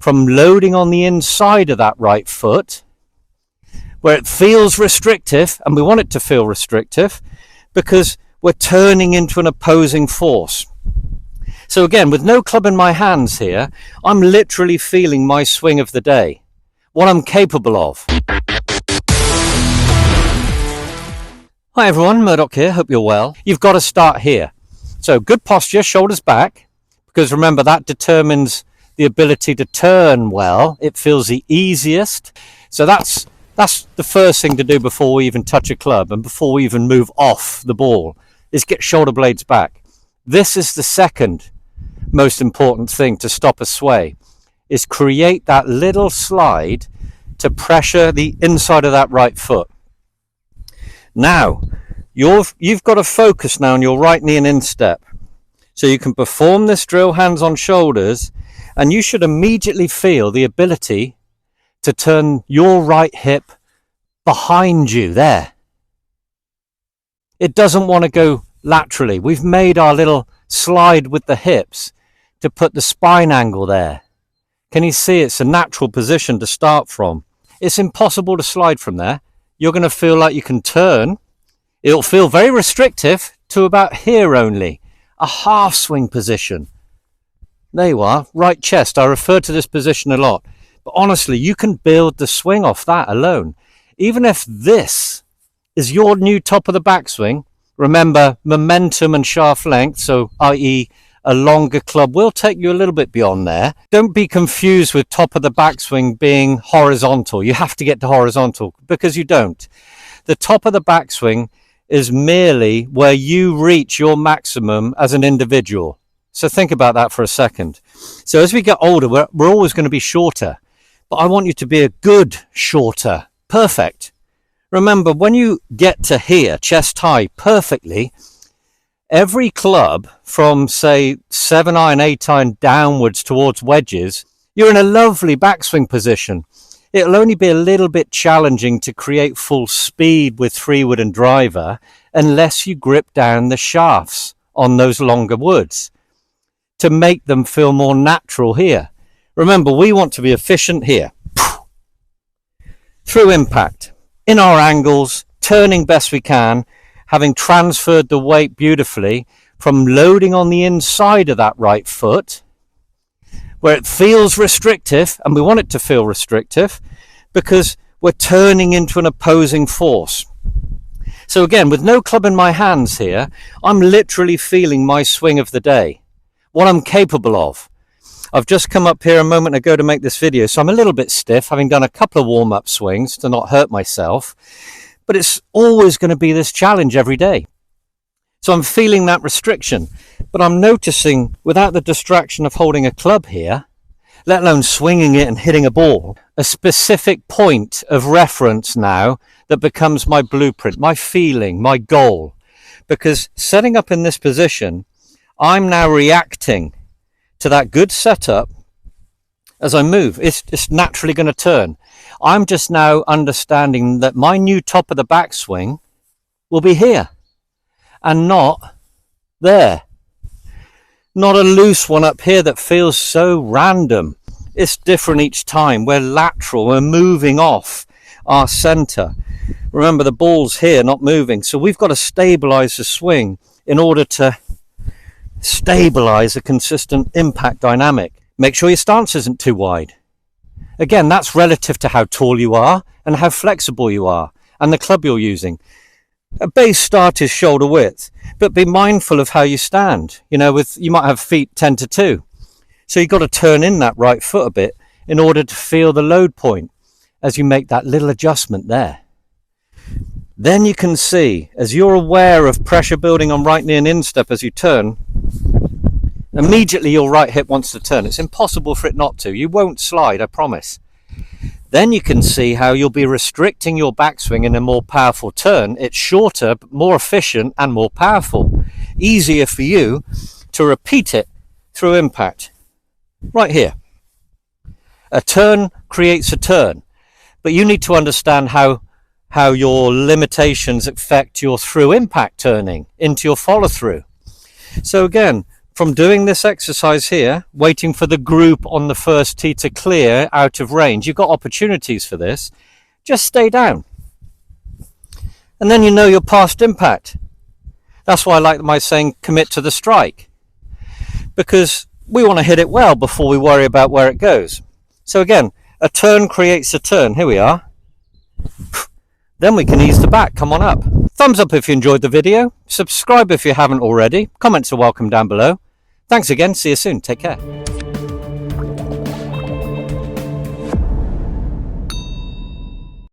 from loading on the inside of that right foot, where it feels restrictive, and we want it to feel restrictive because we're turning into an opposing force. So again, with no club in my hands here, I'm literally feeling my swing of the day, what I'm capable of. Hi everyone, Murdoch here, hope you're well. You've got to start here. So good posture, shoulders back, because remember that determines the ability to turn well. It feels the easiest. So that's the first thing to do before we even touch a club and before we even move off the ball, is get shoulder blades back. This is the second most important thing to stop a sway, is create that little slide to pressure the inside of that right foot. Now, you've got to focus now on your right knee and instep. So you can perform this drill hands on shoulders, and you should immediately feel the ability to turn your right hip behind you there. It doesn't want to go laterally. We've made our little slide with the hips to put the spine angle there. Can you see it's a natural position to start from? It's impossible to slide from there. You're going to feel like you can turn. It'll feel very restrictive to about here only. A half swing position. There you are, right chest. I refer to this position a lot. But honestly, you can build the swing off that alone. Even if this is your new top of the backswing, remember momentum and shaft length, so i.e. a longer club will take you a little bit beyond there. Don't be confused with top of the backswing being horizontal. You have to get to horizontal, because you don't. The top of the backswing is merely where you reach your maximum as an individual. So think about that for a second. So as we get older, we're always going to be shorter, but I want you to be a good shorter. Perfect. Remember, when you get to here, chest high, perfectly, every club from, say, 7-iron, 8-iron downwards towards wedges, you're in a lovely backswing position. It'll only be a little bit challenging to create full speed with 3-wood and driver unless you grip down the shafts on those longer woods to make them feel more natural here. Remember, we want to be efficient here. Through impact, in our angles, turning best we can, having transferred the weight beautifully from loading on the inside of that right foot, where it feels restrictive, and we want it to feel restrictive because we're turning into an opposing force. So again, with no club in my hands here, I'm literally feeling my swing of the day, what I'm capable of. I've just come up here a moment ago to make this video, so I'm a little bit stiff, having done a couple of warm-up swings to not hurt myself, but it's always going to be this challenge every day. So I'm feeling that restriction, but I'm noticing, without the distraction of holding a club here, let alone swinging it and hitting a ball, a specific point of reference now that becomes my blueprint, my feeling, my goal. Because setting up in this position, I'm now reacting to that good setup as I move. It's naturally going to turn. I'm just now understanding that my new top of the backswing will be here and not there. Not a loose one up here that feels so random. It's different each time. We're lateral, we're moving off our center. Remember, the ball's here, not moving. So we've got to stabilize the swing in order to stabilize a consistent impact dynamic. Make sure your stance isn't too wide. Again, that's relative to how tall you are and how flexible you are and the club you're using. A base start is shoulder width, but be mindful of how you stand. You know, you might have feet 10 to 2. So you've got to turn in that right foot a bit in order to feel the load point as you make that little adjustment there. Then you can see, as you're aware of pressure building on right knee and instep as you turn, immediately your right hip wants to turn. It's impossible for it not to. You won't slide, I promise. Then you can see how you'll be restricting your backswing in a more powerful turn. It's shorter, but more efficient and more powerful. Easier for you to repeat it through impact. Right here. A turn creates a turn, but you need to understand how your limitations affect your through impact turning into your follow through. So again, from doing this exercise here, waiting for the group on the first tee to clear out of range, you've got opportunities for this, just stay down. And then you know you're past impact. That's why I like my saying, commit to the strike. Because we want to hit it well before we worry about where it goes. So again, a turn creates a turn. Here we are. Then we can ease the back. Come on up. Thumbs up if you enjoyed the video. Subscribe if you haven't already. Comments are welcome down below. Thanks again. See you soon. Take care.